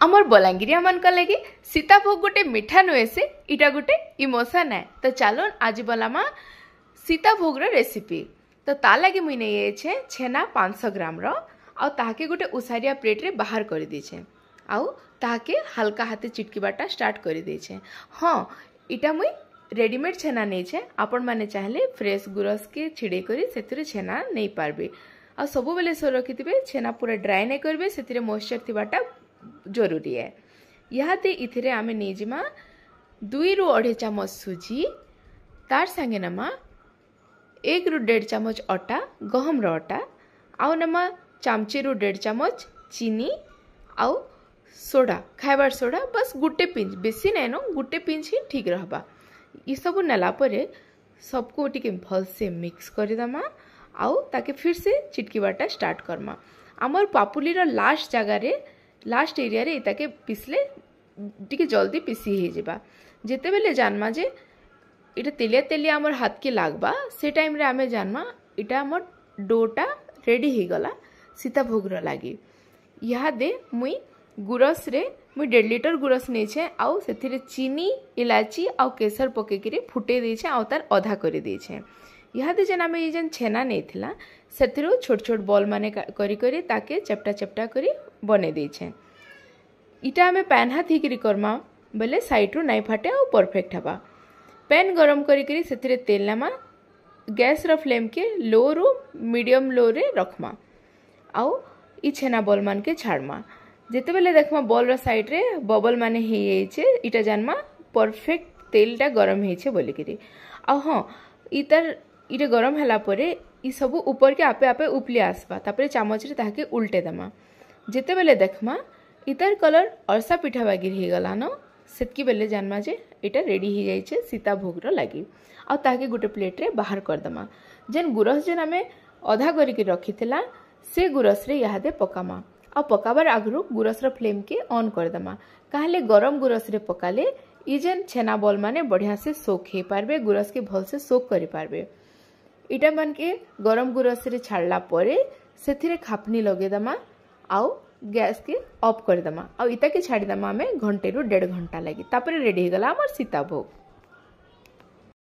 आमर बलांगीरिया मान लगी सीताभोग गोटे मिठा नुहे से इटा गोटे इमोशन है। तो चलो आज बोलामा सीताभोग रेसिपी। तो ता लगी मुई नहीं छेना 500 ग्राम ताके गोटे उसारिया प्लेट रे बाहर कर दीछे आउ ताके हल्का हाथे चिटकीबाटा स्टार्ट कर दीछे। हाँ इटा मुई रेडीमेड छेना नहीं छे, आपण माने चाहले फ्रेश गुरस के छिड़े करी सेतिरे छेना नहीं पारबे। आ सबु बेले सो रखिथिबे छेना पूरा ड्राई नहीं करबे, सेतिरे मॉइस्चर थिबाटा जरूरी है। याते इथिरे आमे नेजिमा 2 रु 2.5 चमच सुजी, तार संगे नमा 1 रु 1.5 चमच अटा गहम रो अटा, आउ नमा चामचे रु 1.5 चमच चीनी आउ सोडा खाइबार सोडा, बस गुटे पिंच बेसी नहीं नो गुटे पिंच ही ठीक रहबा। ये सब नेला परे सबको टिके भल से मिक्स कर दमा आउ ताके फिर से चिटकीबाटा स्टार्ट करमा। आमर पापुली रो लास्ट जगह रे लास्ट एरिया रे ताके पिसले टिके जल्दी पिसी हे जेबा। जेते बेले जानमा जे इटा तेलिया तेलिया आमर हाथ के लागबा से टाइम रे आमे जानमा इटा आमर डोटा रेडी हे गला सीताभोग रो लागी। यहाँ दे मुई गुरस रे मुई 1.5 लिटर गुरस नहीं छे आउ सेथिरे चीनी इलायची आउ केसर पके के फुटे दी छे आउ तार आधा कर दी छे। यहाँ दे जेना ये जेन छेना नहीं थिला सेथिरो छोट छोट बॉल माने करी करी ताके चपटा चपटा करी बने दी छे। इटा हमें पैन हाथ ही करमा बोले साइड रू नहीं फाटे आउ परफेक्ट हवा। पैन गरम करी करी सेथिरे तेल नमा गैस रो फ्लेम के लो रू मीडियम लो रे रखमा आउ ई छेना बॉल मान के छाड़मा। जेते बेले देखमा बॉल रो साइड रे बबल माने हे छे इटा जानमा परफेक्ट तेलटा गरम हे छे बोली करी। आ हां इतर इटे गरम हला परे ई सब ऊपर के आपे आपे उपली आसबा, तापरे चामच रे ताके उल्टे दमा। जेते बेले देखमा इतर कलर अरसा पिठा बागिर हे गला न सेतकी बेले जानमा जे इटा रेडी हे जाय छे सीताभोग रो लागी। आ ताके गुटे प्लेट रे बाहर कर दमा। जेन गुरस जेन हमें आधा करी के रखिथिला से गुरस रे यहाँ दे पकामा। आ पकाबार आगरू गुरस रो फ्लेम के ऑन कर दमा, काहले गरम गुरस रे पकाले ई जेन छेना बॉल माने बढ़िया से सोक हे पारबे, गुरस के भल से सोक करि पारबे। इटा मन के गरम गुरस रे छाड़ला परे सेथिरे खापनी लगे दमा आउ गैस के ऑफ कर दमा आउ इता के छाड़ी दमा हमें घंटे रु 1.5 घंटा लगी, तापरे रेडी हे गला हमर सीताभोग।